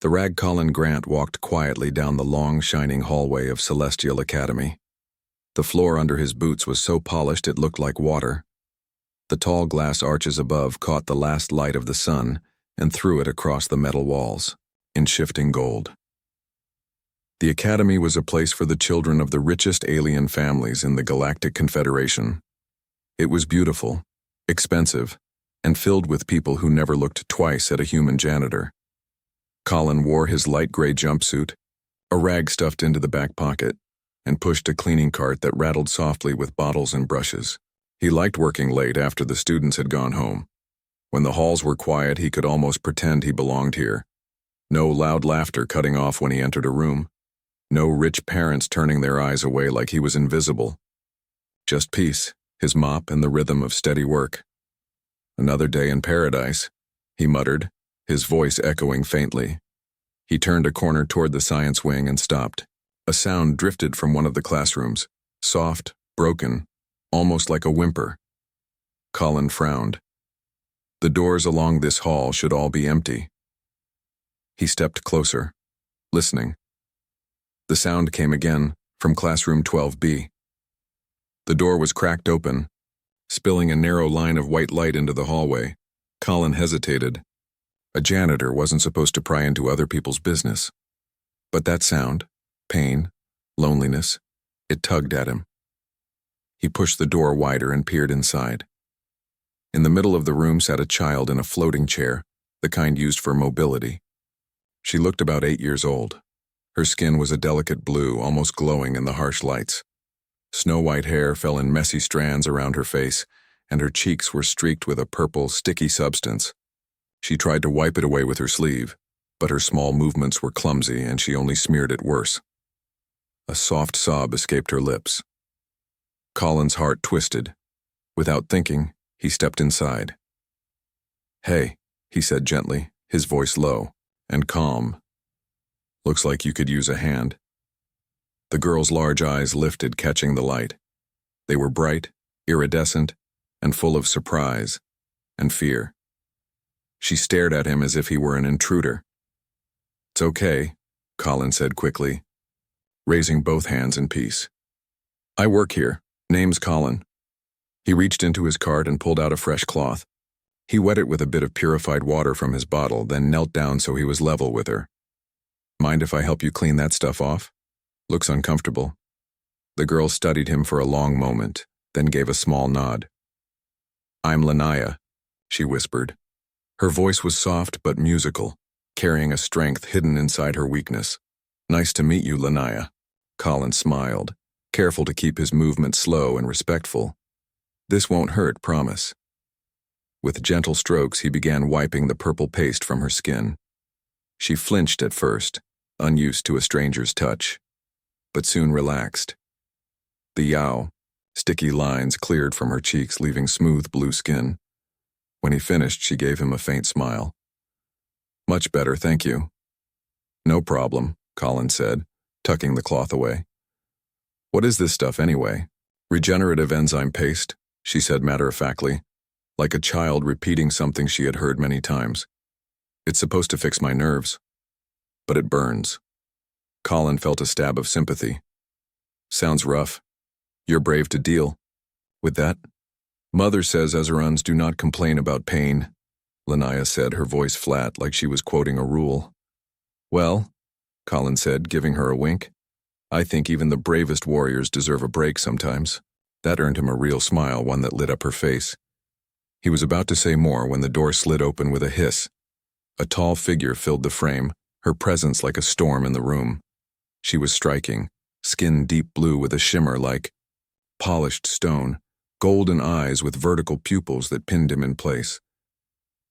The rag Colin Grant walked quietly down the long, shining hallway of Celestial Academy. The floor under his boots was so polished it looked like water. The tall glass arches above caught the last light of the sun and threw it across the metal walls, in shifting gold. The Academy was a place for the children of the richest alien families in the Galactic Confederation. It was beautiful, expensive, and filled with people who never looked twice at a human janitor. Colin wore his light gray jumpsuit, a rag stuffed into the back pocket, and pushed a cleaning cart that rattled softly with bottles and brushes. He liked working late after the students had gone home. When the halls were quiet, he could almost pretend he belonged here. No loud laughter cutting off when he entered a room. No rich parents turning their eyes away like he was invisible. Just peace, his mop, and the rhythm of steady work. "Another day in paradise," he muttered, his voice echoing faintly. He turned a corner toward the science wing and stopped. A sound drifted from one of the classrooms, soft, broken, almost like a whimper. Colin frowned. The doors along this hall should all be empty. He stepped closer, listening. The sound came again, from classroom 12B. The door was cracked open, spilling a narrow line of white light into the hallway. Colin hesitated. A janitor wasn't supposed to pry into other people's business. But that sound, pain, loneliness, it tugged at him. He pushed the door wider and peered inside. In the middle of the room sat a child in a floating chair, the kind used for mobility. She looked about 8 years old. Her skin was a delicate blue, almost glowing in the harsh lights. Snow-white hair fell in messy strands around her face, and her cheeks were streaked with a purple, sticky substance. She tried to wipe it away with her sleeve, but her small movements were clumsy and she only smeared it worse. A soft sob escaped her lips. Colin's heart twisted. Without thinking, he stepped inside. "Hey," he said gently, his voice low and calm. "Looks like you could use a hand." The girl's large eyes lifted, catching the light. They were bright, iridescent, and full of surprise and fear. She stared at him as if he were an intruder. "It's okay," Colin said quickly, raising both hands in peace. "I work here. Name's Colin." He reached into his cart and pulled out a fresh cloth. He wet it with a bit of purified water from his bottle, then knelt down so he was level with her. "Mind if I help you clean that stuff off? Looks uncomfortable." The girl studied him for a long moment, then gave a small nod. "I'm Lanaya," she whispered. Her voice was soft but musical, carrying a strength hidden inside her weakness. "Nice to meet you, Lanaya." Colin smiled, careful to keep his movement slow and respectful. "This won't hurt, promise." With gentle strokes, he began wiping the purple paste from her skin. She flinched at first, unused to a stranger's touch, but soon relaxed. The yow, sticky lines cleared from her cheeks, leaving smooth blue skin. When he finished, she gave him a faint smile. "Much better, thank you." "No problem," Colin said, tucking the cloth away. "What is this stuff anyway?" "Regenerative enzyme paste," she said matter-of-factly, like a child repeating something she had heard many times. "It's supposed to fix my nerves, but it burns." Colin felt a stab of sympathy. "Sounds rough. You're brave to deal with that." "Mother says Ezerans do not complain about pain," Lanaya said, her voice flat like she was quoting a rule. "Well," Colin said, giving her a wink, "I think even the bravest warriors deserve a break sometimes." That earned him a real smile, one that lit up her face. He was about to say more when the door slid open with a hiss. A tall figure filled the frame, her presence like a storm in the room. She was striking, skin deep blue with a shimmer like polished stone, golden eyes with vertical pupils that pinned him in place.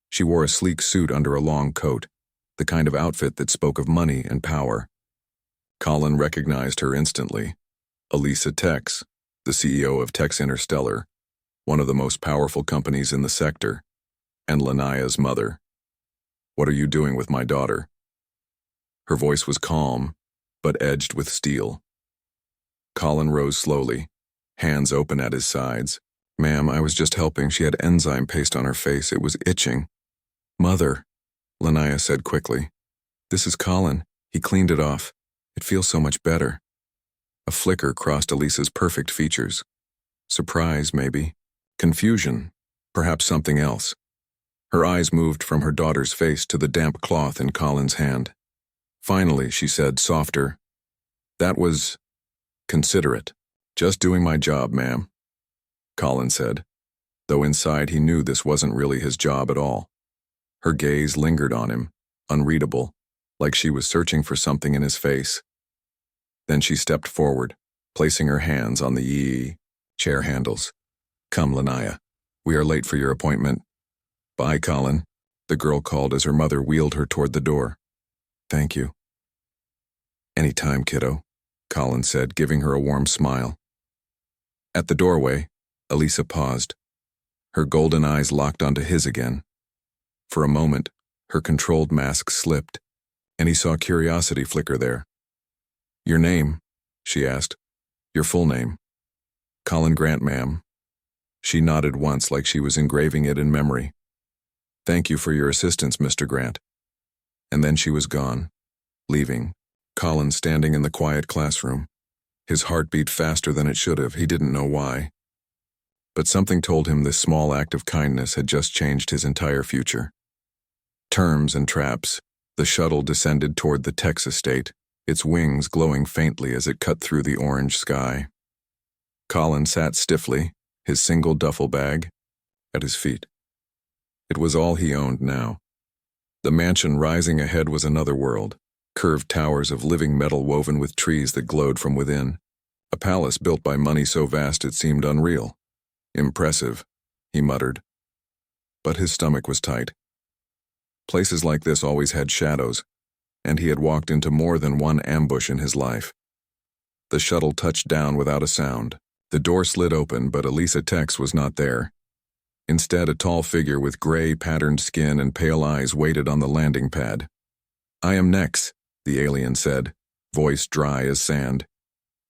She wore a sleek suit under a long coat, the kind of outfit that spoke of money and power. Colin recognized her instantly. Alysa Tex, the CEO of Tex Interstellar, one of the most powerful companies in the sector, and Lanaya's mother. "What are you doing with my daughter?" Her voice was calm, but edged with steel. Colin rose slowly, hands open at his sides. "Ma'am, I was just helping. She had enzyme paste on her face. It was itching." "Mother," Lanaya said quickly. This is Colin. He cleaned it off. It feels so much better. A flicker crossed Alysa's perfect features. Surprise, maybe. Confusion. Perhaps something else. Her eyes moved from her daughter's face to the damp cloth in Colin's hand. Finally, she said, softer, "That was considerate. Just doing my job, ma'am," Colin said, though inside he knew this wasn't really his job at all. Her gaze lingered on him, unreadable, like she was searching for something in his face. Then she stepped forward, placing her hands on the chair handles. "Come, Lanaya. We are late for your appointment." "Bye, Colin," the girl called as her mother wheeled her toward the door. "Thank you." "Any time, kiddo," Colin said, giving her a warm smile. At the doorway, Alysa paused. Her golden eyes locked onto his again. For a moment, her controlled mask slipped, and he saw curiosity flicker there. "Your name?" she asked. "Your full name?" "Colin Grant, ma'am." She nodded once like she was engraving it in memory. "Thank you for your assistance, Mr. Grant." And then she was gone, leaving, Colin standing in the quiet classroom. His heart beat faster than it should have, he didn't know why. But something told him this small act of kindness had just changed his entire future. Terms and traps, the shuttle descended toward the Tex estate, its wings glowing faintly as it cut through the orange sky. Colin sat stiffly, his single duffel bag, at his feet. It was all he owned now. The mansion rising ahead was another world, curved towers of living metal woven with trees that glowed from within. A palace built by money so vast it seemed unreal. "Impressive," he muttered. But his stomach was tight. Places like this always had shadows, and he had walked into more than one ambush in his life. The shuttle touched down without a sound. The door slid open, but Alysa Tex was not there. Instead, a tall figure with gray, patterned skin and pale eyes waited on the landing pad. "I am Nex," the alien said, voice dry as sand.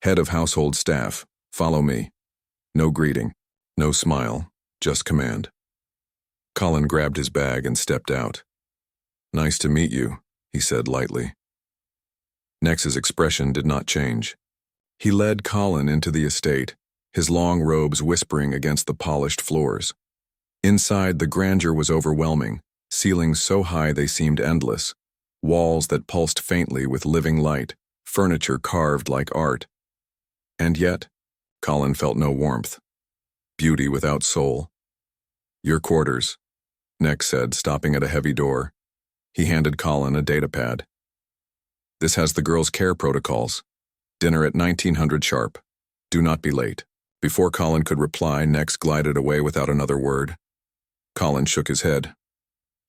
"Head of household staff. Follow me." No greeting, no smile, just command. Colin grabbed his bag and stepped out. "Nice to meet you," he said lightly. Nex's expression did not change. He led Colin into the estate, his long robes whispering against the polished floors. Inside, the grandeur was overwhelming, ceilings so high they seemed endless, walls that pulsed faintly with living light, furniture carved like art. And yet, Colin felt no warmth. Beauty without soul. "Your quarters," Nex said, stopping at a heavy door. He handed Colin a datapad. "This has the girls' care protocols. Dinner at 1900 sharp. Do not be late." Before Colin could reply, Nex glided away without another word. Colin shook his head.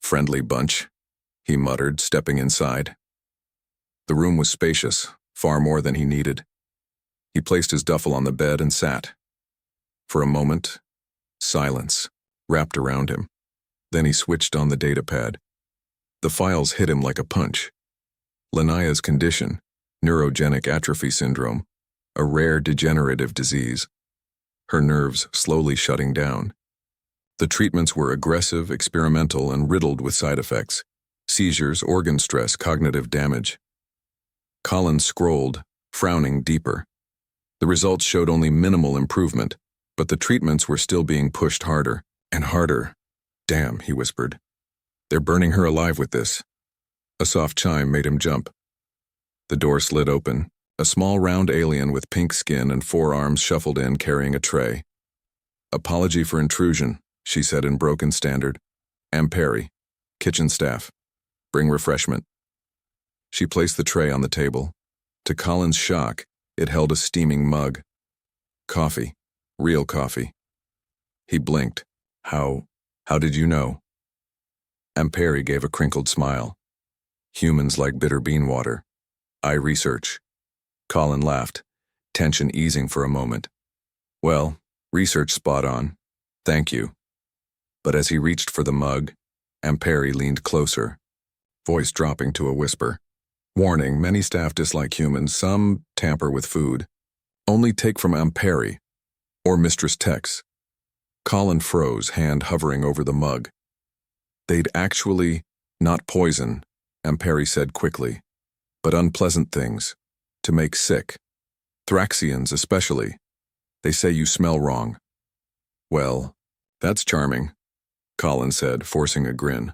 "Friendly bunch," he muttered, stepping inside. The room was spacious, far more than he needed. He placed his duffel on the bed and sat. For a moment, silence wrapped around him. Then he switched on the datapad. The files hit him like a punch. Lanaya's condition, neurogenic atrophy syndrome, a rare degenerative disease. Her nerves slowly shutting down. The treatments were aggressive, experimental, and riddled with side effects. Seizures, organ stress, cognitive damage. Colin scrolled, frowning deeper. The results showed only minimal improvement, but the treatments were still being pushed harder and harder. "Damn," he whispered. "They're burning her alive with this." A soft chime made him jump. The door slid open. A small round alien with pink skin and 4 arms shuffled in carrying a tray. "Apology for intrusion," she said in broken standard. "Am Perry, kitchen staff. Bring refreshment." She placed the tray on the table. To Colin's shock, it held a steaming mug. Coffee. Real coffee. He blinked. How did you know?" Perry gave a crinkled smile. "Humans like bitter bean water. I research." Colin laughed, tension easing for a moment. "Well, research spot on. Thank you." But as he reached for the mug, Perry leaned closer, voice dropping to a whisper. "Warning, many staff dislike humans, some tamper with food. Only take from Perry, or Mistress Tex." Colin froze, hand hovering over the mug. They'd actually not poison, Amperi said quickly. But unpleasant things. To make sick. Thraxians especially. They say you smell wrong. Well, that's charming, Colin said, forcing a grin.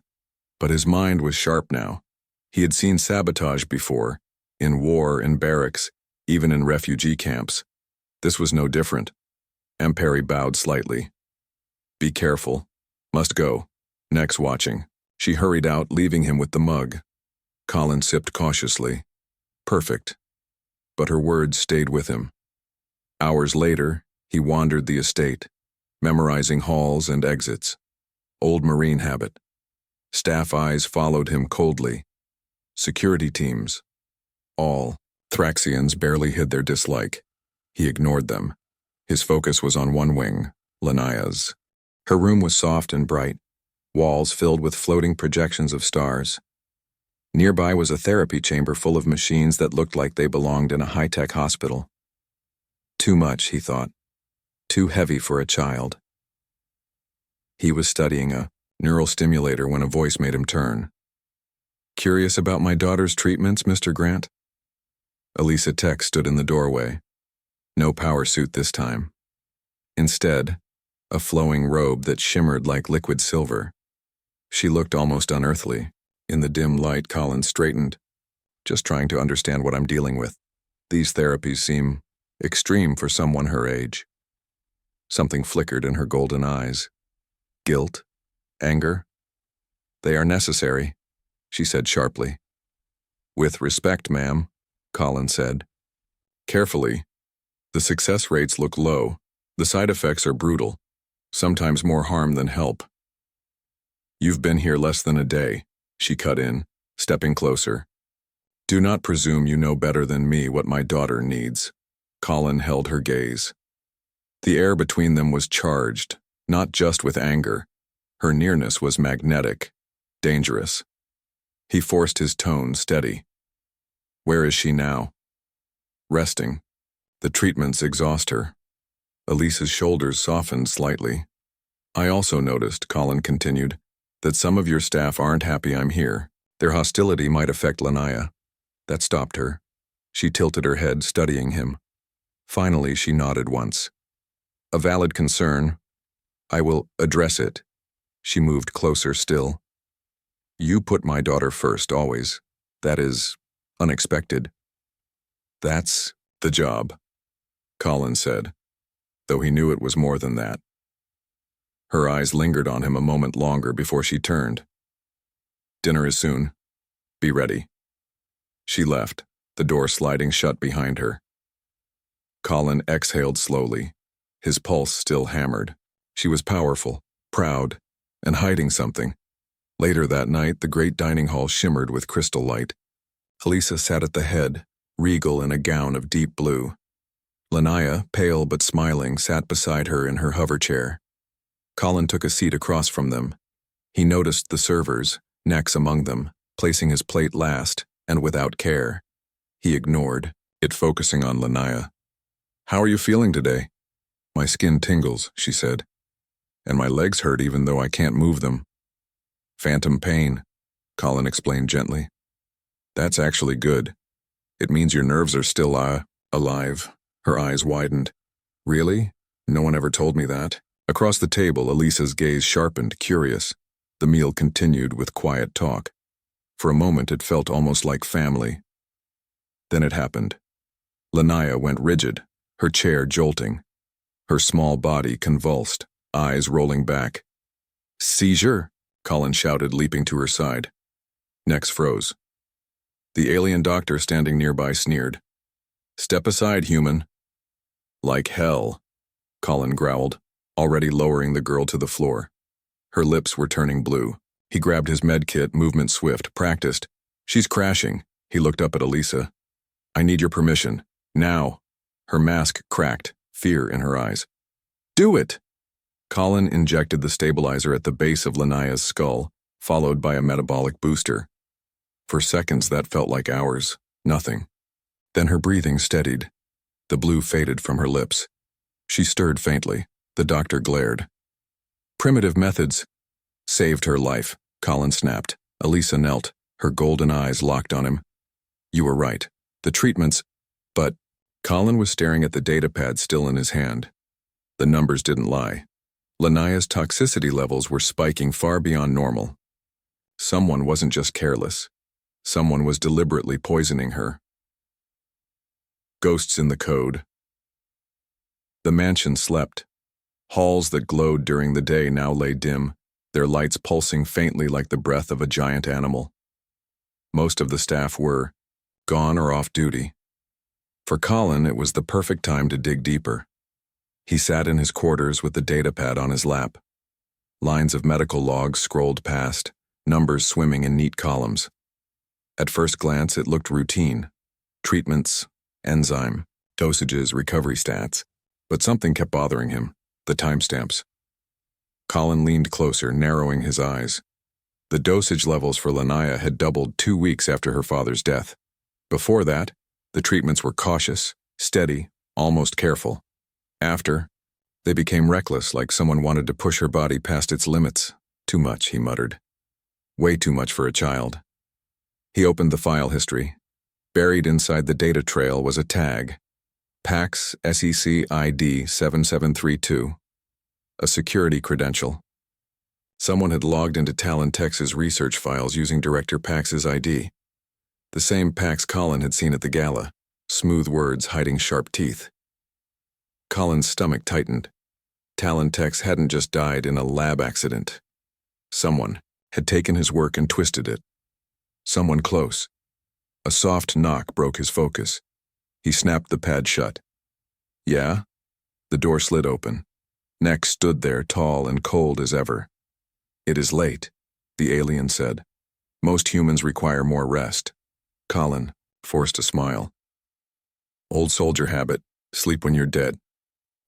But his mind was sharp now. He had seen sabotage before, in war, in barracks, even in refugee camps. This was no different. Amperi bowed slightly. Be careful. Must go. Next watching. She hurried out, leaving him with the mug. Colin sipped cautiously. Perfect. But her words stayed with him. Hours later, he wandered the estate, memorizing halls and exits. Old Marine habit. Staff eyes followed him coldly. Security teams. All. Thraxians barely hid their dislike. He ignored them. His focus was on one wing, Lanaya's. Her room was soft and bright, walls filled with floating projections of stars. Nearby was a therapy chamber full of machines that looked like they belonged in a high-tech hospital. Too much, he thought. Too heavy for a child. He was studying a neural stimulator when a voice made him turn. Curious about my daughter's treatments, Mr. Grant? Alysa Tex stood in the doorway. No power suit this time. Instead, a flowing robe that shimmered like liquid silver. She looked almost unearthly. In the dim light, Colin straightened. Just trying to understand what I'm dealing with. These therapies seem extreme for someone her age. Something flickered in her golden eyes. Guilt? Anger? They are necessary, she said sharply. With respect, ma'am, Colin said. Carefully. The success rates look low. The side effects are brutal. Sometimes more harm than help. You've been here less than a day, she cut in, stepping closer. Do not presume you know better than me what my daughter needs. Colin held her gaze. The air between them was charged, not just with anger. Her nearness was magnetic, dangerous. He forced his tone steady. Where is she now? Resting. The treatments exhaust her. Elisa's shoulders softened slightly. I also noticed, Colin continued, that some of your staff aren't happy I'm here. Their hostility might affect Lanaya. That stopped her. She tilted her head, studying him. Finally, she nodded once. A valid concern. I will address it. She moved closer still. You put my daughter first, always. That is unexpected. That's the job, Colin said, though he knew it was more than that. Her eyes lingered on him a moment longer before she turned. Dinner is soon. Be ready. She left, the door sliding shut behind her. Colin exhaled slowly, his pulse still hammered. She was powerful, proud, and hiding something. Later that night, the great dining hall shimmered with crystal light. Alysa sat at the head, regal in a gown of deep blue. Lanaya, pale but smiling, sat beside her in her hover chair. Colin took a seat across from them. He noticed the servers, Nex among them, placing his plate last, and without care. He ignored, it focusing on Lanaya. How are you feeling today? My skin tingles, she said. And my legs hurt even though I can't move them. Phantom pain, Colin explained gently. That's actually good. It means your nerves are still, alive. Her eyes widened. Really? No one ever told me that. Across the table, Elisa's gaze sharpened, curious. The meal continued with quiet talk. For a moment, it felt almost like family. Then it happened. Lanaya went rigid, her chair jolting. Her small body convulsed, eyes rolling back. Seizure, Colin shouted, leaping to her side. Nex froze. The alien doctor standing nearby sneered. Step aside, human. Like hell, Colin growled, already lowering the girl to the floor. Her lips were turning blue. He grabbed his med kit, movement swift, practiced. She's crashing. He looked up at Alysa. I need your permission. Now. Her mask cracked, fear in her eyes. Do it! Colin injected the stabilizer at the base of Lanaya's skull, followed by a metabolic booster. For seconds that felt like hours. Nothing. Then her breathing steadied. The blue faded from her lips. She stirred faintly. The doctor glared. Primitive methods. Saved her life, Colin snapped. Alysa knelt. Her golden eyes locked on him. You were right. The treatments, but Colin was staring at the datapad still in his hand. The numbers didn't lie. Lanaya's toxicity levels were spiking far beyond normal. Someone wasn't just careless. Someone was deliberately poisoning her. Ghosts in the code. The mansion slept. Halls that glowed during the day now lay dim, their lights pulsing faintly like the breath of a giant animal. Most of the staff were gone or off duty. For Colin, it was the perfect time to dig deeper. He sat in his quarters with the datapad on his lap. Lines of medical logs scrolled past, numbers swimming in neat columns. At first glance, it looked routine. Treatments, enzyme, dosages, recovery stats. But something kept bothering him, the timestamps. Colin leaned closer, narrowing his eyes. The dosage levels for Lanaya had doubled 2 weeks after her father's death. Before that, the treatments were cautious, steady, almost careful. After, they became reckless, like someone wanted to push her body past its limits. Too much, he muttered. Way too much for a child. He opened the file history. Buried inside the data trail was a tag. PAX SEC ID 7732. A security credential. Someone had logged into Talon Tex's research files using Director Pax's ID. The same Pax Colin had seen at the gala, smooth words hiding sharp teeth. Colin's stomach tightened. Talon Tex hadn't just died in a lab accident. Someone had taken his work and twisted it. Someone close. A soft knock broke his focus. He snapped the pad shut. Yeah? The door slid open. Nex stood there, tall and cold as ever. It is late, the alien said. Most humans require more rest. Colin forced a smile. Old soldier habit, sleep when you're dead.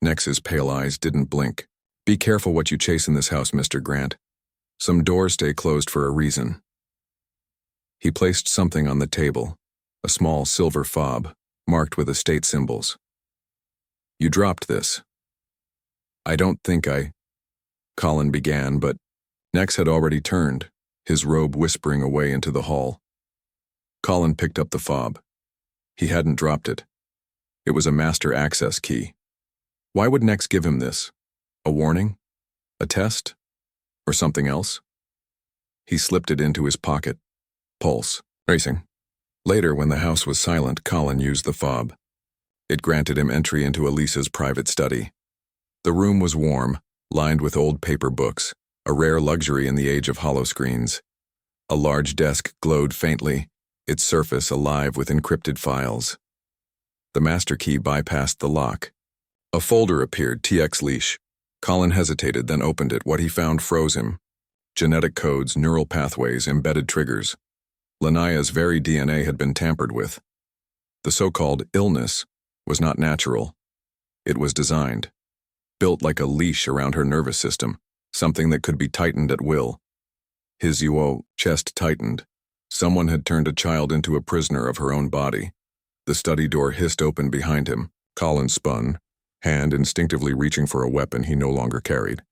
Nex's pale eyes didn't blink. Be careful what you chase in this house, Mr. Grant. Some doors stay closed for a reason. He placed something on the table, a small silver fob, marked with estate symbols. You dropped this. I don't think I... Colin began, but Nex had already turned, his robe whispering away into the hall. Colin picked up the fob. He hadn't dropped it. It was a master access key. Why would Nex give him this? A warning? A test? Or something else? He slipped it into his pocket. Pulse racing. Later, when the house was silent, Colin used the fob. It granted him entry into Alysa's private study. The room was warm, lined with old paper books, a rare luxury in the age of holoscreens. A large desk glowed faintly, its surface alive with encrypted files. The master key bypassed the lock. A folder appeared, TX leash. Colin hesitated, then opened it. What he found froze him. Genetic codes, neural pathways, embedded triggers. Lanaya's very DNA had been tampered with. The so-called illness was not natural. It was designed. Built like a leash around her nervous system, something that could be tightened at will. His chest tightened. Someone had turned a child into a prisoner of her own body. The study door hissed open behind him. Colin spun, hand instinctively reaching for a weapon he no longer carried.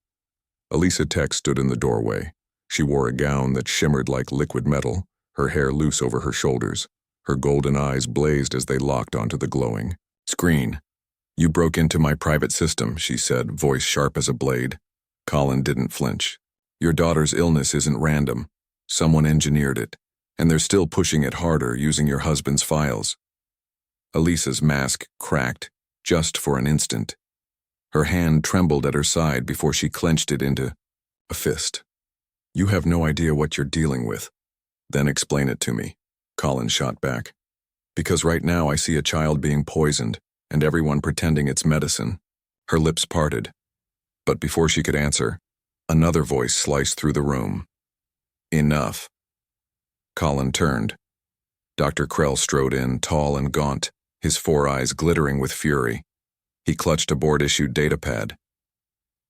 Alysa Tex stood in the doorway. She wore a gown that shimmered like liquid metal, her hair loose over her shoulders. Her golden eyes blazed as they locked onto the glowing screen. You broke into my private system, she said, voice sharp as a blade. Colin didn't flinch. Your daughter's illness isn't random. Someone engineered it, and they're still pushing it harder using your husband's files. Alysa's mask cracked, just for an instant. Her hand trembled at her side before she clenched it into a fist. You have no idea what you're dealing with. Then explain it to me, Colin shot back. Because right now I see a child being poisoned, and everyone pretending it's medicine. Her lips parted. But before she could answer, another voice sliced through the room. Enough. Colin turned. Dr. Krell strode in, tall and gaunt, his 4 eyes glittering with fury. He clutched a board-issued datapad.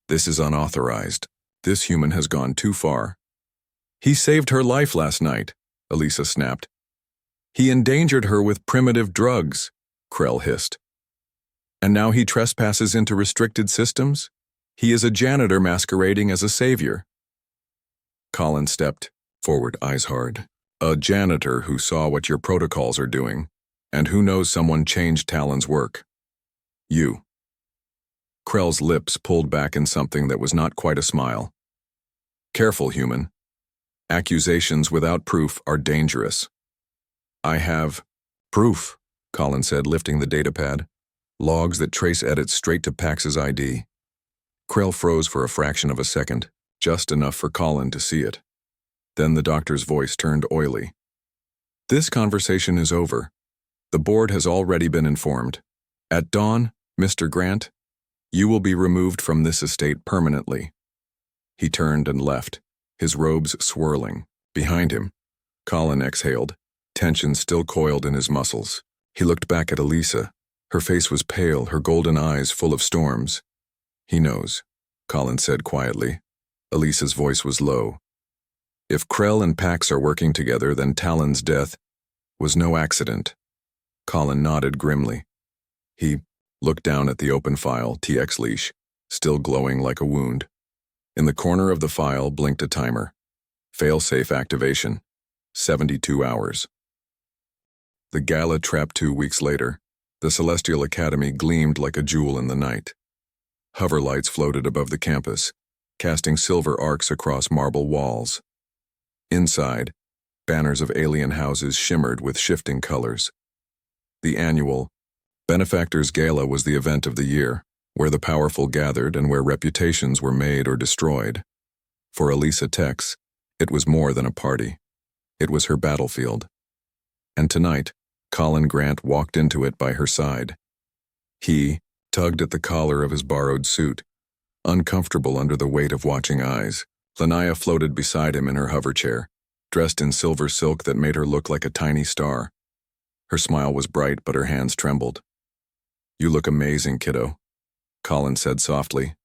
This is unauthorized. This human has gone too far. He saved her life last night, Alysa snapped. He endangered her with primitive drugs, Krell hissed. And now he trespasses into restricted systems? He is a janitor masquerading as a savior. Colin stepped forward, eyes hard. A janitor who saw what your protocols are doing, and who knows someone changed Talon's work. You. Krell's lips pulled back in something that was not quite a smile. Careful, human. Accusations without proof are dangerous. I have proof, Colin said, lifting the datapad. Logs that trace edits straight to Pax's ID. Krell froze for a fraction of a second, just enough for Colin to see it. Then the doctor's voice turned oily. This conversation is over. The board has already been informed. At dawn, Mr. Grant, you will be removed from this estate permanently. He turned and left, his robes swirling. Behind him, Colin exhaled, tension still coiled in his muscles. He looked back at Alysa. Her face was pale, her golden eyes full of storms. He knows, Colin said quietly. Alysa's voice was low. If Krell and Pax are working together, then Talon's death was no accident. Colin nodded grimly. He looked down at the open file, TX leash, still glowing like a wound. In the corner of the file blinked a timer. Fail-safe activation. 72 hours. The gala trapped 2 weeks later. The Celestial Academy gleamed like a jewel in the night. Hover lights floated above the campus, casting silver arcs across marble walls. Inside, banners of alien houses shimmered with shifting colors. The annual Benefactors Gala was the event of the year, where the powerful gathered and where reputations were made or destroyed. For Alysa Tex, it was more than a party. It was her battlefield. And tonight, Colin Grant walked into it by her side. He tugged at the collar of his borrowed suit, uncomfortable under the weight of watching eyes. Lanaya floated beside him in her hover chair, dressed in silver silk that made her look like a tiny star. Her smile was bright, but her hands trembled. You look amazing, kiddo, Colin said softly.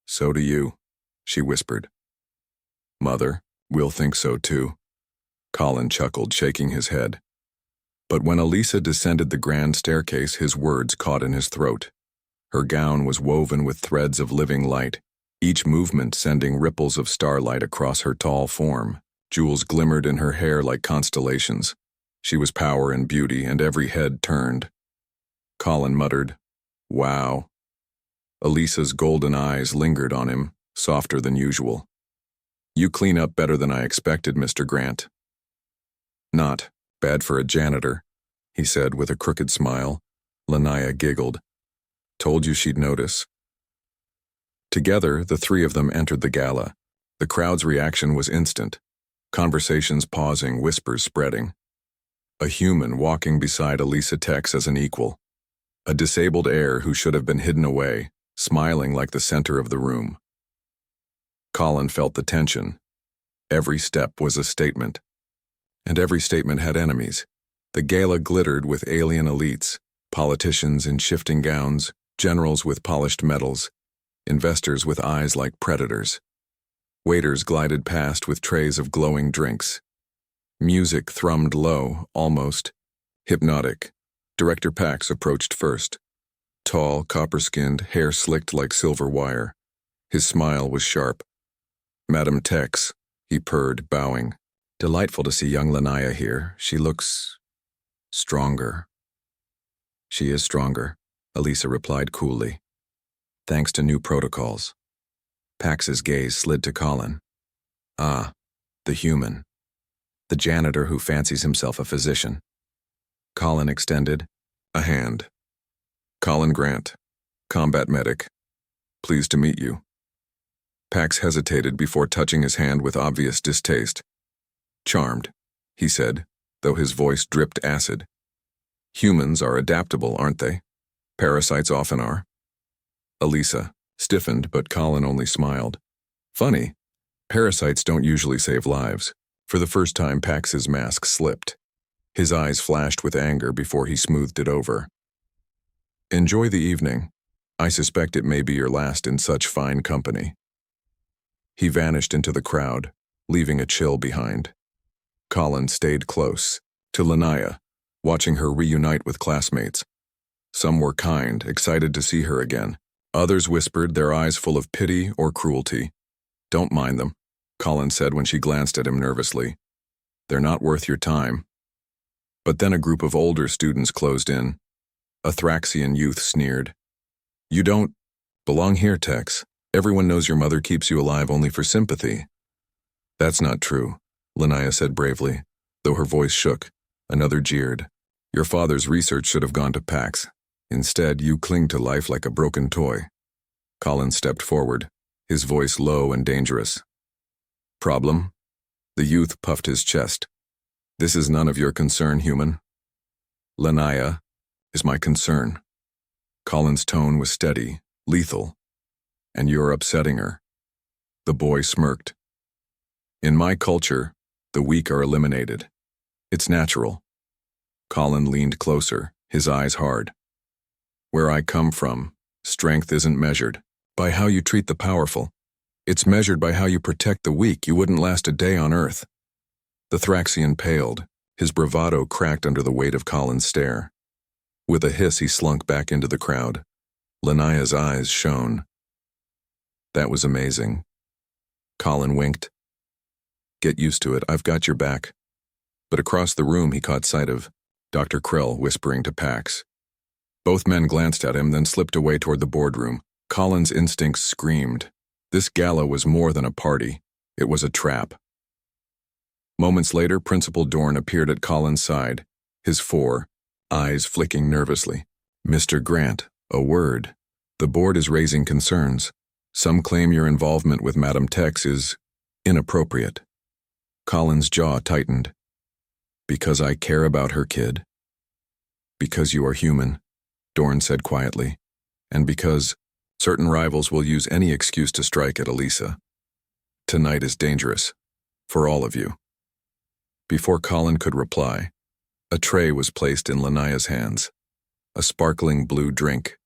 So do you, she whispered. Mother, we'll think so too. Colin chuckled, shaking his head. But when Alysa descended the grand staircase, his words caught in his throat. Her gown was woven with threads of living light, each movement sending ripples of starlight across her tall form. Jewels glimmered in her hair like constellations. She was power and beauty, and every head turned. Colin muttered, "Wow." Alysa's golden eyes lingered on him, softer than usual. You clean up better than I expected, Mr. Grant. Not bad for a janitor, he said with a crooked smile. Lanaya giggled. Told you she'd notice. Together, the three of them entered the gala. The crowd's reaction was instant. Conversations pausing, whispers spreading. A human walking beside Alysa Tex as an equal. A disabled heir who should have been hidden away, smiling like the center of the room. Colin felt the tension. Every step was a statement. And every statement had enemies. The gala glittered with alien elites, politicians in shifting gowns, generals with polished medals, investors with eyes like predators. Waiters glided past with trays of glowing drinks. Music thrummed low, almost hypnotic. Director Pax approached first. Tall, copper-skinned, hair slicked like silver wire. His smile was sharp. Madam Tex, he purred, bowing. Delightful to see young Lanaya here. She looks stronger. She is stronger, Alysa replied coolly. Thanks to new protocols. Pax's gaze slid to Colin. Ah, the human. The janitor who fancies himself a physician. Colin extended a hand. Colin Grant, combat medic. Pleased to meet you. Pax hesitated before touching his hand with obvious distaste. Charmed, he said, though his voice dripped acid. Humans are adaptable, aren't they? Parasites often are. Alysa stiffened, but Colin only smiled. Funny, parasites don't usually save lives. For the first time, Pax's mask slipped. His eyes flashed with anger before he smoothed it over. Enjoy the evening. I suspect it may be your last in such fine company. He vanished into the crowd, leaving a chill behind. Colin stayed close, to Lanaya, watching her reunite with classmates. Some were kind, excited to see her again. Others whispered, their eyes full of pity or cruelty. Don't mind them, Colin said when she glanced at him nervously. They're not worth your time. But then a group of older students closed in. A Thraxian youth sneered. You don't belong here, Tex. Everyone knows your mother keeps you alive only for sympathy. That's not true, Linnea said bravely, though her voice shook. Another jeered. Your father's research should have gone to Pax. Instead, you cling to life like a broken toy. Colin stepped forward, his voice low and dangerous. Problem? The youth puffed his chest. This is none of your concern, human. Linnea is my concern. Colin's tone was steady, lethal. And you're upsetting her. The boy smirked. In my culture, the weak are eliminated. It's natural. Colin leaned closer, his eyes hard. Where I come from, strength isn't measured by how you treat the powerful. It's measured by how you protect the weak. You wouldn't last a day on Earth. The Thraxian paled, his bravado cracked under the weight of Colin's stare. With a hiss, he slunk back into the crowd. Linnea's eyes shone. That was amazing. Colin winked. Get used to it, I've got your back. But across the room he caught sight of Dr. Krell whispering to Pax. Both men glanced at him, then slipped away toward the boardroom. Colin's instincts screamed. This gala was more than a party. It was a trap. Moments later, Principal Dorn appeared at Colin's side, his eyes flicking nervously. Mr. Grant, a word. The board is raising concerns. Some claim your involvement with Madame Tex is inappropriate. Colin's jaw tightened. Because I care about her, kid. Because you are human, Dorn said quietly. And because certain rivals will use any excuse to strike at Alysa. Tonight is dangerous. For all of you. Before Colin could reply, a tray was placed in Linnea's hands. A sparkling blue drink,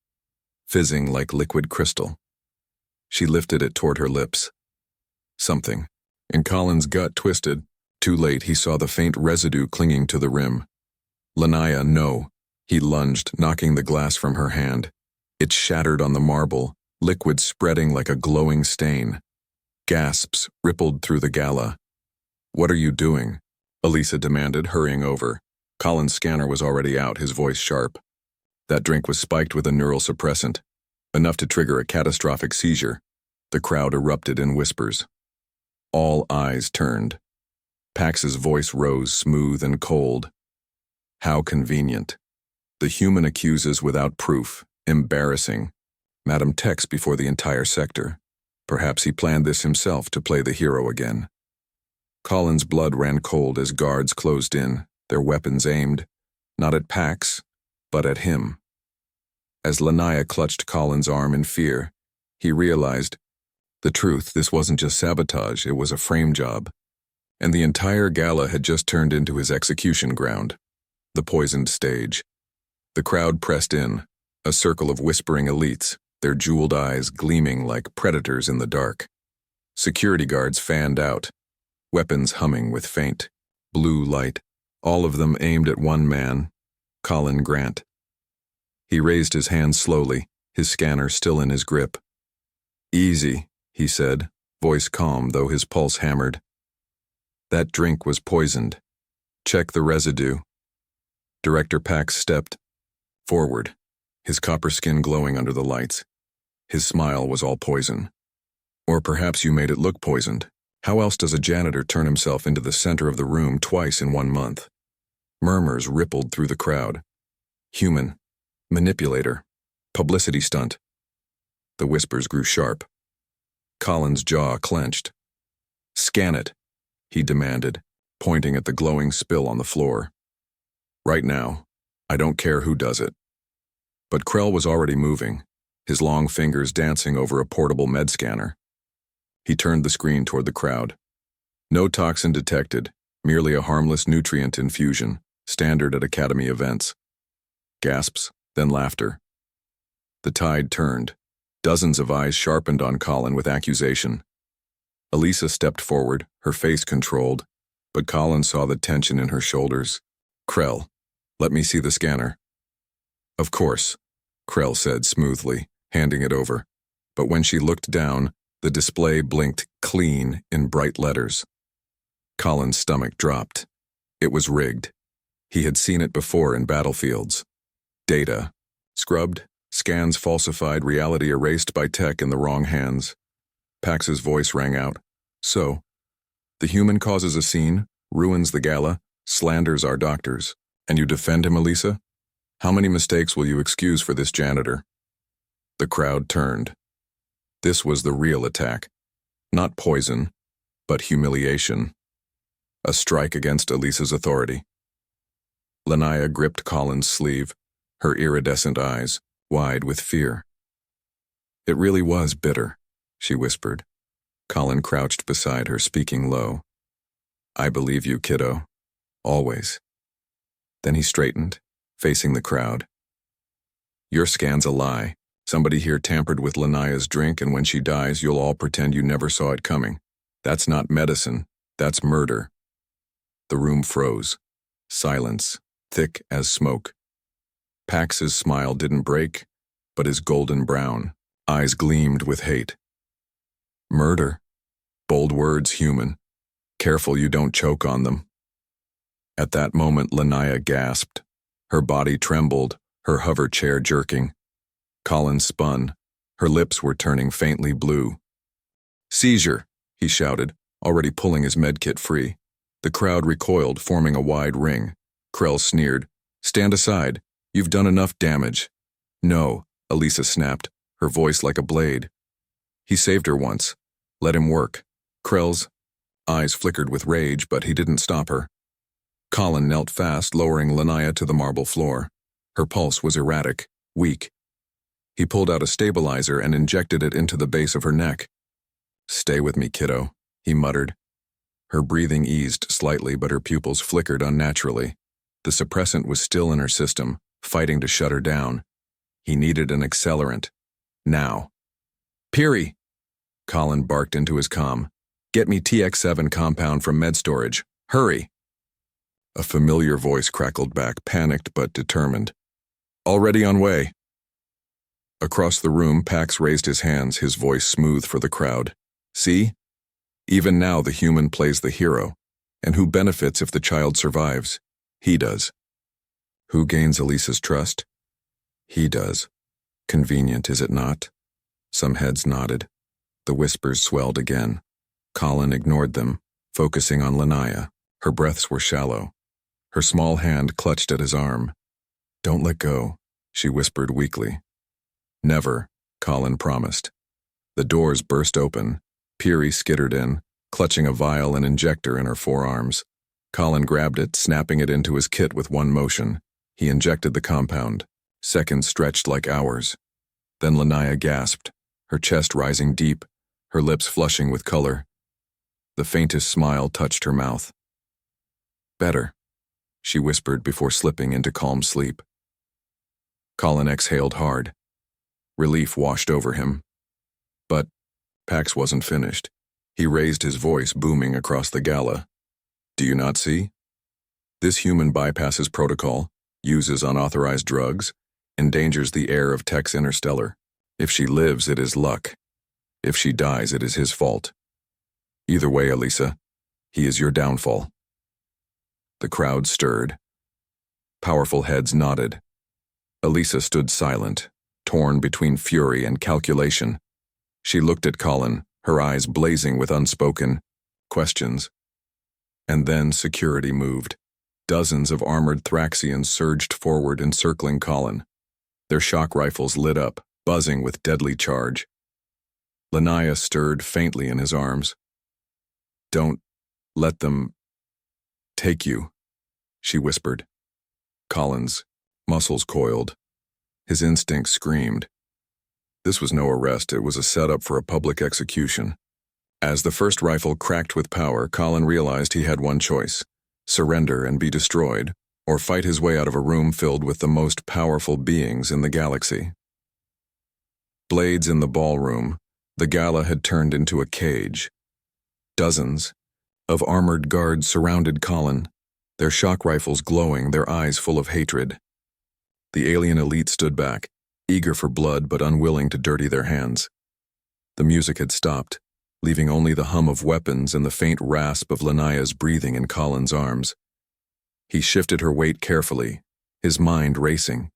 fizzing like liquid crystal. She lifted it toward her lips. Something, in Colin's gut, twisted. Too late, he saw the faint residue clinging to the rim. Linnea, no. He lunged, knocking the glass from her hand. It shattered on the marble, liquid spreading like a glowing stain. Gasps rippled through the gala. What are you doing? Alysa demanded, hurrying over. Colin's scanner was already out, his voice sharp. That drink was spiked with a neural suppressant, enough to trigger a catastrophic seizure. The crowd erupted in whispers. All eyes turned. Pax's voice rose smooth and cold. How convenient. The human accuses without proof. Embarrassing. Madame Tex before the entire sector. Perhaps he planned this himself to play the hero again. Colin's blood ran cold as guards closed in, their weapons aimed, not at Pax, but at him. As Linnea clutched Colin's arm in fear, he realized the truth. This wasn't just sabotage, it was a frame job. And the entire gala had just turned into his execution ground, the poisoned stage. The crowd pressed in, a circle of whispering elites, their jeweled eyes gleaming like predators in the dark. Security guards fanned out, weapons humming with faint, blue light, all of them aimed at one man, Colin Grant. He raised his hand slowly, his scanner still in his grip. Easy, he said, voice calm though his pulse hammered. That drink was poisoned. Check the residue. Director Pax stepped forward, his copper skin glowing under the lights. His smile was all poison. Or perhaps you made it look poisoned. How else does a janitor turn himself into the center of the room twice in 1 month? Murmurs rippled through the crowd. Human. Manipulator. Publicity stunt. The whispers grew sharp. Colin's jaw clenched. Scan it, he demanded, pointing at the glowing spill on the floor. Right now, I don't care who does it. But Krell was already moving, his long fingers dancing over a portable med scanner. He turned the screen toward the crowd. No toxin detected, merely a harmless nutrient infusion, standard at Academy events. Gasps, then laughter. The tide turned. Dozens of eyes sharpened on Colin with accusation. Alysa stepped forward, her face controlled, but Colin saw the tension in her shoulders. Krell, let me see the scanner. Of course, Krell said smoothly, handing it over. But when she looked down, the display blinked clean in bright letters. Colin's stomach dropped. It was rigged. He had seen it before in battlefields. Data. Scrubbed, scans falsified, reality erased by tech in the wrong hands. Pax's voice rang out. So, the human causes a scene, ruins the gala, slanders our doctors, and you defend him, Alysa? How many mistakes will you excuse for this janitor? The crowd turned. This was the real attack. Not poison, but humiliation. A strike against Alysa's authority. Lanaya gripped Colin's sleeve, her iridescent eyes wide with fear. It really was bitter, she whispered. Colin crouched beside her, speaking low. I believe you, kiddo. Always. Then he straightened, facing the crowd. Your scan's a lie. Somebody here tampered with Lanaya's drink, and when she dies, you'll all pretend you never saw it coming. That's not medicine. That's murder. The room froze. Silence, thick as smoke. Pax's smile didn't break, but his golden brown eyes gleamed with hate. Murder. Bold words, human. Careful you don't choke on them. At that moment, Lanaya gasped. Her body trembled, her hover chair jerking. Colin spun. Her lips were turning faintly blue. Seizure, he shouted, already pulling his medkit free. The crowd recoiled, forming a wide ring. Krell sneered. Stand aside. You've done enough damage. No, Alysa snapped, her voice like a blade. He saved her once. Let him work. Krell's eyes flickered with rage, but he didn't stop her. Colin knelt fast, lowering Lanaya to the marble floor. Her pulse was erratic, weak. He pulled out a stabilizer and injected it into the base of her neck. Stay with me, kiddo, he muttered. Her breathing eased slightly, but her pupils flickered unnaturally. The suppressant was still in her system, fighting to shut her down. He needed an accelerant. Now. Peary! Colin barked into his comm. Get me TX7 compound from med storage. Hurry! A familiar voice crackled back, panicked but determined. Already on way. Across the room, Pax raised his hands, his voice smooth for the crowd. See? Even now the human plays the hero. And who benefits if the child survives? He does. Who gains Alysa's trust? He does. Convenient, is it not? Some heads nodded. The whispers swelled again. Colin ignored them, focusing on Lanaya. Her breaths were shallow. Her small hand clutched at his arm. Don't let go, she whispered weakly. Never, Colin promised. The doors burst open. Peary skittered in, clutching a vial and injector in her forearms. Colin grabbed it, snapping it into his kit with one motion. He injected the compound. Seconds stretched like hours. Then Lanaya gasped, her chest rising deep, her lips flushing with color. The faintest smile touched her mouth. Better, she whispered before slipping into calm sleep. Colin exhaled hard. Relief washed over him. But Pax wasn't finished. He raised his voice, booming across the gala. Do you not see? This human bypasses protocol, uses unauthorized drugs, endangers the heir of Tex Interstellar. If she lives, it is luck. If she dies, it is his fault. Either way, Alysa, he is your downfall. The crowd stirred. Powerful heads nodded. Alysa stood silent, torn between fury and calculation. She looked at Colin, her eyes blazing with unspoken questions. And then security moved. Dozens of armored Thraxians surged forward, encircling Colin. Their shock rifles lit up, buzzing with deadly charge. Lanaya stirred faintly in his arms. Don't let them take you, she whispered. Colin's muscles coiled. His instincts screamed. This was no arrest, it was a setup for a public execution. As the first rifle cracked with power, Colin realized he had one choice: surrender and be destroyed, or fight his way out of a room filled with the most powerful beings in the galaxy. Blades in the ballroom, the gala had turned into a cage. Dozens of armored guards surrounded Colin, their shock rifles glowing, their eyes full of hatred. The alien elite stood back, eager for blood but unwilling to dirty their hands. The music had stopped, leaving only the hum of weapons and the faint rasp of Lanaya's breathing in Colin's arms. He shifted her weight carefully, his mind racing.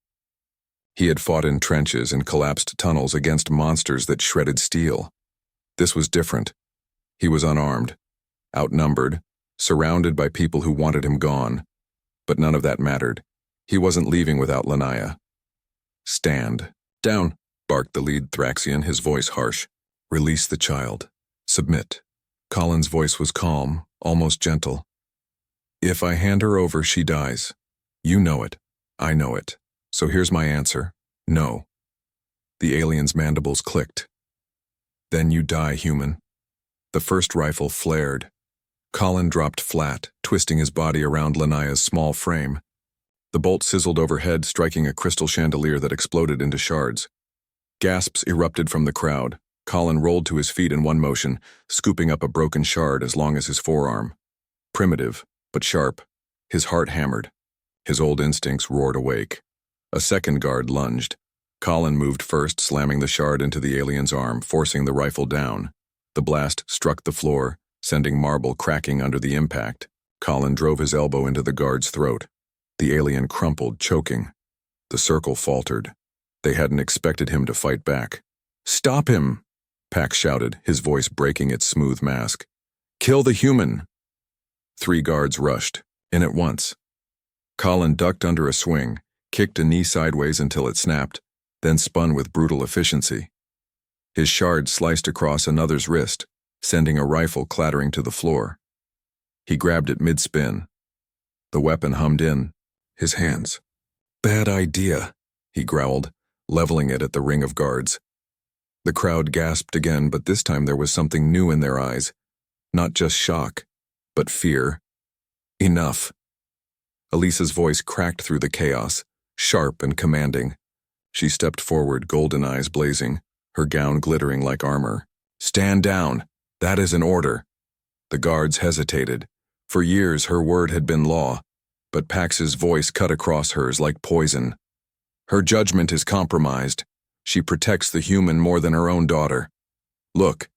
He had fought in trenches and collapsed tunnels against monsters that shredded steel. This was different. He was unarmed, outnumbered, surrounded by people who wanted him gone. But none of that mattered. He wasn't leaving without Lanaya. "Stand. Down," barked the lead Thraxian, his voice harsh. "Release the child. Submit." Colin's voice was calm, almost gentle. "If I hand her over, she dies. You know it. I know it. So here's my answer. No." The alien's mandibles clicked. "Then you die, human." The first rifle flared. Colin dropped flat, twisting his body around Lanaya's small frame. The bolt sizzled overhead, striking a crystal chandelier that exploded into shards. Gasps erupted from the crowd. Colin rolled to his feet in one motion, scooping up a broken shard as long as his forearm. Primitive, but sharp. His heart hammered. His old instincts roared awake. A second guard lunged. Colin moved first, slamming the shard into the alien's arm, forcing the rifle down. The blast struck the floor, sending marble cracking under the impact. Colin drove his elbow into the guard's throat. The alien crumpled, choking. The circle faltered. They hadn't expected him to fight back. "Stop him!" Pax shouted, his voice breaking its smooth mask. "Kill the human!" 3 guards rushed, in at once. Colin ducked under a swing, kicked a knee sideways until it snapped, then spun with brutal efficiency. His shard sliced across another's wrist, sending a rifle clattering to the floor. He grabbed it mid-spin. The weapon hummed in his hands. "Bad idea," he growled, leveling it at the ring of guards. The crowd gasped again, but this time there was something new in their eyes. Not just shock, but fear. "Enough." Alysa's voice cracked through the chaos, sharp and commanding. She stepped forward, golden eyes blazing, her gown glittering like armor. "Stand down. That is an order." The guards hesitated. For years her word had been law, but Pax's voice cut across hers like poison. "Her judgment is compromised. She protects the human more than her own daughter. Look."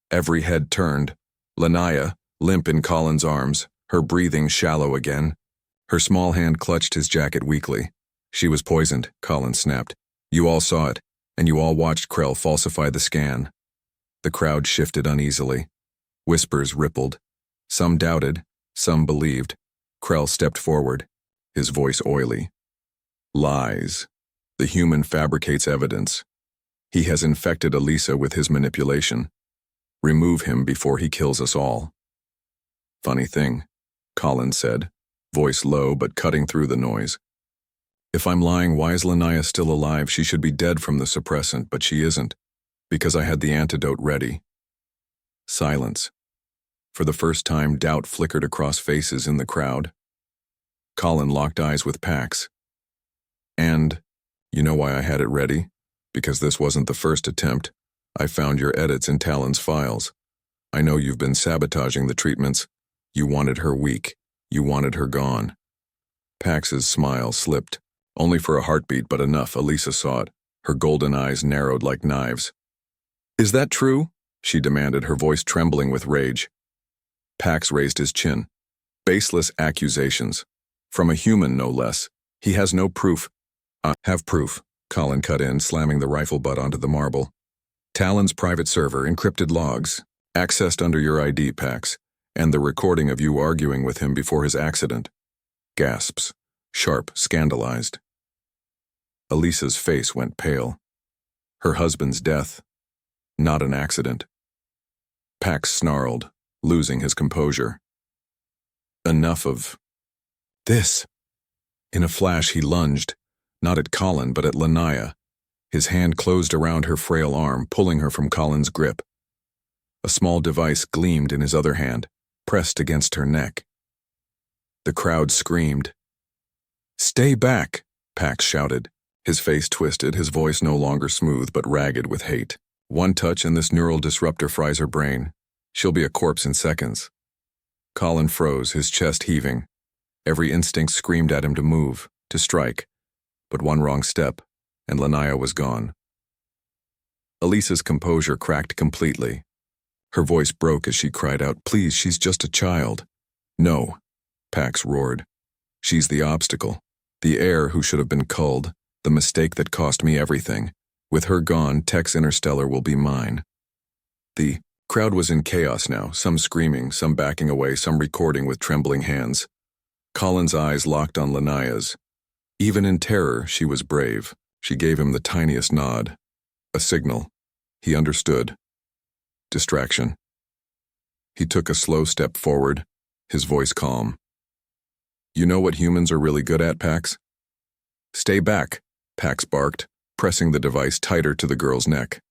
Every head turned. Lanaya, limp in Colin's arms, her breathing shallow again. Her small hand clutched his jacket weakly. "She was poisoned," Colin snapped. "You all saw it, and you all watched Krell falsify the scan." The crowd shifted uneasily. Whispers rippled. Some doubted, some believed. Krell stepped forward, his voice oily. "Lies. The human fabricates evidence. He has infected Alysa with his manipulation. Remove him before he kills us all." "Funny thing," Colin said, voice low but cutting through the noise. "If I'm lying, why is Lanaya still alive? She should be dead from the suppressant, but she isn't, because I had the antidote ready." Silence. For the first time, doubt flickered across faces in the crowd. Colin locked eyes with Pax. "And you know why I had it ready? Because this wasn't the first attempt. I found your edits in Talon's files. I know you've been sabotaging the treatments. You wanted her weak. You wanted her gone." Pax's smile slipped, only for a heartbeat, but enough. Alysa saw it. Her golden eyes narrowed like knives. "Is that true?" she demanded, her voice trembling with rage. Pax raised his chin. "Baseless accusations. From a human, no less. He has no proof." "I have proof," Colin cut in, slamming the rifle butt onto the marble. "Talon's private server, encrypted logs, accessed under your ID, Pax, and the recording of you arguing with him before his accident." Gasps. Sharp, scandalized. Alysa's face went pale. Her husband's death. Not an accident. Pax snarled, losing his composure. "Enough of this." In a flash he lunged, not at Colin but at Lanaya. His hand closed around her frail arm, pulling her from Colin's grip. A small device gleamed in his other hand, pressed against her neck. The crowd screamed. "Stay back," Pax shouted. His face twisted, his voice no longer smooth but ragged with hate. "One touch and this neural disruptor fries her brain. She'll be a corpse in seconds." Colin froze, his chest heaving. Every instinct screamed at him to move, to strike. But one wrong step, and Lanaya was gone. Alysa's composure cracked completely. Her voice broke as she cried out, "Please, she's just a child." "No," Pax roared. She's the obstacle, the heir who should have been culled, the mistake that cost me everything. With her gone, Tex Interstellar will be mine. The crowd was in chaos now, some screaming, some backing away, some recording with trembling hands. Colin's eyes locked on Lanaya's. Even in terror, she was brave. She gave him the tiniest nod. A signal. He understood. Distraction. He took a slow step forward, his voice calm. You know what humans are really good at, Pax? Stay back, Pax barked, pressing the device tighter to the girl's neck.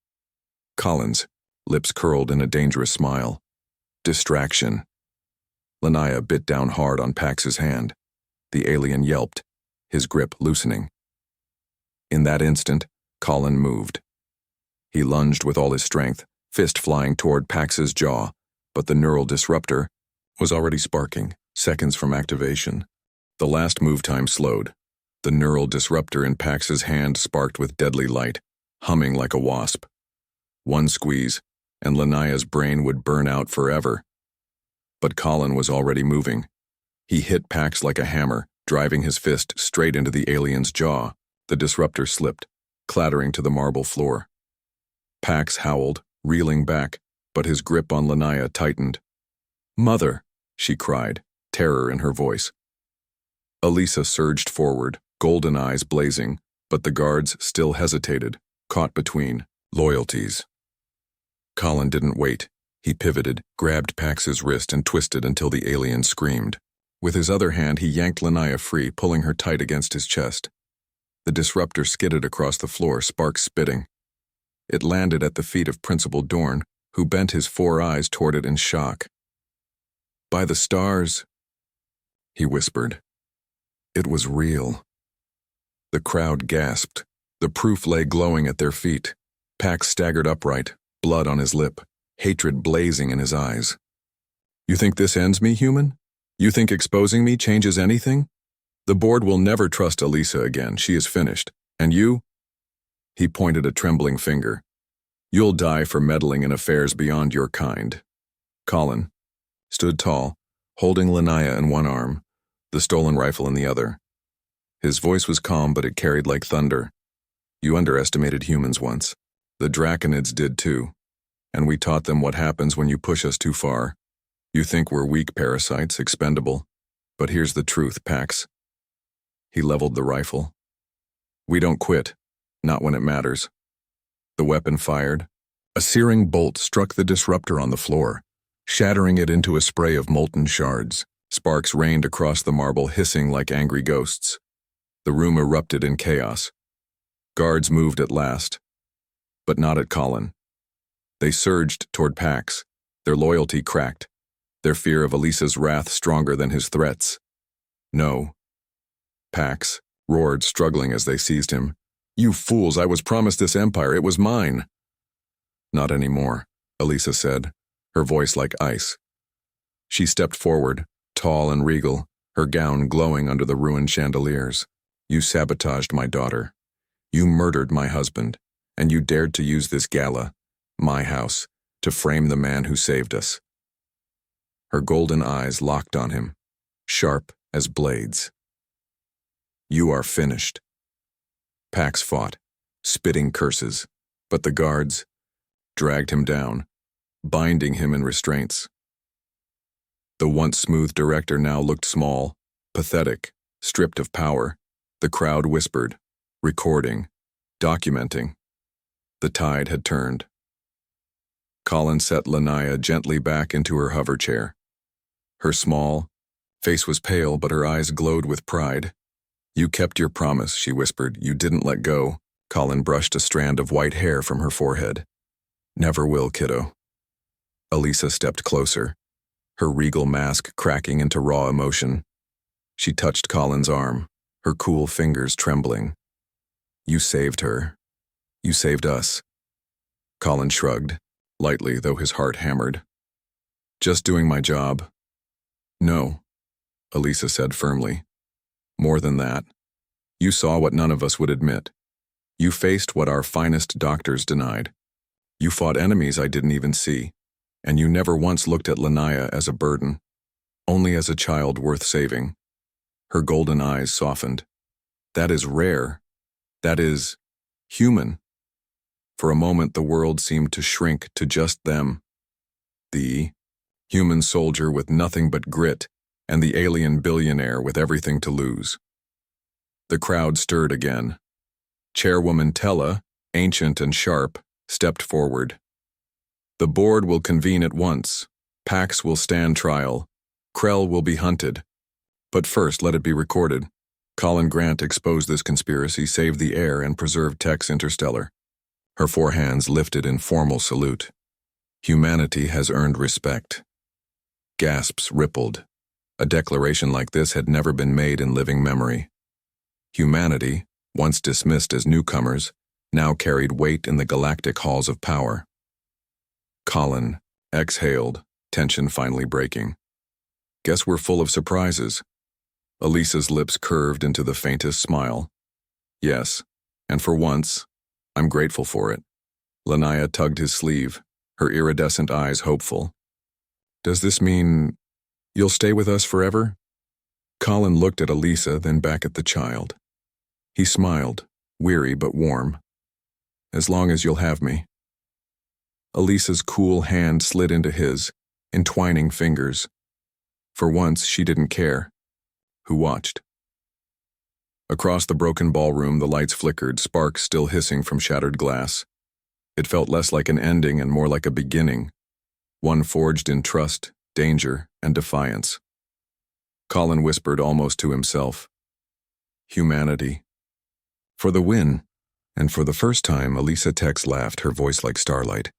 Colin's lips curled in a dangerous smile. Distraction. Lanaya bit down hard on Pax's hand. The alien yelped, his grip loosening. In that instant, Colin moved. He lunged with all his strength, fist flying toward Pax's jaw, but the neural disruptor was already sparking, seconds from activation. The last move time slowed. The neural disruptor in Pax's hand sparked with deadly light, humming like a wasp. One squeeze, and Lanaya's brain would burn out forever. But Colin was already moving. He hit Pax like a hammer, driving his fist straight into the alien's jaw. The disruptor slipped, clattering to the marble floor. Pax howled, reeling back, but his grip on Lanaya tightened. "Mother!" she cried, terror in her voice. Alysa surged forward, golden eyes blazing, but the guards still hesitated, caught between loyalties. Colin didn't wait. He pivoted, grabbed Pax's wrist and twisted until the alien screamed. With his other hand, he yanked Lanaya free, pulling her tight against his chest. The disruptor skidded across the floor, sparks spitting. It landed at the feet of Principal Dorn, who bent his 4 eyes toward it in shock. "By the stars," he whispered. It was real. The crowd gasped. The proof lay glowing at their feet. Pax staggered upright, blood on his lip, hatred blazing in his eyes. "You think this ends me, human? You think exposing me changes anything? The board will never trust Alysa again. She is finished. And you?" He pointed a trembling finger. "You'll die for meddling in affairs beyond your kind." Colin stood tall, holding Lanaya in one arm, the stolen rifle in the other. His voice was calm, but it carried like thunder. "You underestimated humans once. The Draconids did too. And we taught them what happens when you push us too far. You think we're weak parasites, expendable. But here's the truth, Pax." He leveled the rifle. "We don't quit, not when it matters." The weapon fired. A searing bolt struck the disruptor on the floor, shattering it into a spray of molten shards. Sparks rained across the marble, hissing like angry ghosts. The room erupted in chaos. Guards moved at last, but not at Colin. They surged toward Pax, their loyalty cracked, their fear of Alysa's wrath stronger than his threats. "No." Pax roared, struggling as they seized him. "You fools, I was promised this empire. It was mine." "Not anymore," Alysa said, her voice like ice. She stepped forward, tall and regal, her gown glowing under the ruined chandeliers. "You sabotaged my daughter. You murdered my husband, and you dared to use this gala, my house, to frame the man who saved us." Her golden eyes locked on him, sharp as blades. "You are finished." Pax fought, spitting curses, but the guards dragged him down, binding him in restraints. The once smooth director now looked small, pathetic, stripped of power. The crowd whispered, recording, documenting. The tide had turned. Colin set Lanaya gently back into her hover chair. Her small face was pale, but her eyes glowed with pride. "You kept your promise," she whispered. "You didn't let go." Colin brushed a strand of white hair from her forehead. "Never will, kiddo." Alysa stepped closer, her regal mask cracking into raw emotion. She touched Colin's arm, her cool fingers trembling. "You saved her. You saved us." Colin shrugged, lightly though his heart hammered. "Just doing my job." "No," Alysa said firmly. "More than that. You saw what none of us would admit. You faced what our finest doctors denied. You fought enemies I didn't even see. And you never once looked at Lanaya as a burden, only as a child worth saving." Her golden eyes softened. That is rare. That is human. For a moment, the world seemed to shrink to just them. The human soldier with nothing but grit, and the alien billionaire with everything to lose. The crowd stirred again. Chairwoman Tella, ancient and sharp, stepped forward. The board will convene at once. Pax will stand trial. Krell will be hunted. But first, let it be recorded. Colin Grant exposed this conspiracy, saved the heir, and preserved Tex Interstellar. Her four hands lifted in formal salute. Humanity has earned respect. Gasps rippled. A declaration like this had never been made in living memory. Humanity, once dismissed as newcomers, now carried weight in the galactic halls of power. Colin exhaled, tension finally breaking. Guess we're full of surprises. Alysa's lips curved into the faintest smile. Yes, and for once, I'm grateful for it. Lanaya tugged his sleeve, her iridescent eyes hopeful. Does this mean you'll stay with us forever? Colin looked at Alysa, then back at the child. He smiled, weary but warm. As long as you'll have me. Alysa's cool hand slid into his, entwining fingers. For once, she didn't care. Who watched? Across the broken ballroom, the lights flickered, sparks still hissing from shattered glass. It felt less like an ending and more like a beginning, one forged in trust, danger, and defiance. Colin whispered almost to himself, humanity. For the win, and for the first time, Alysa Tex laughed, her voice like starlight.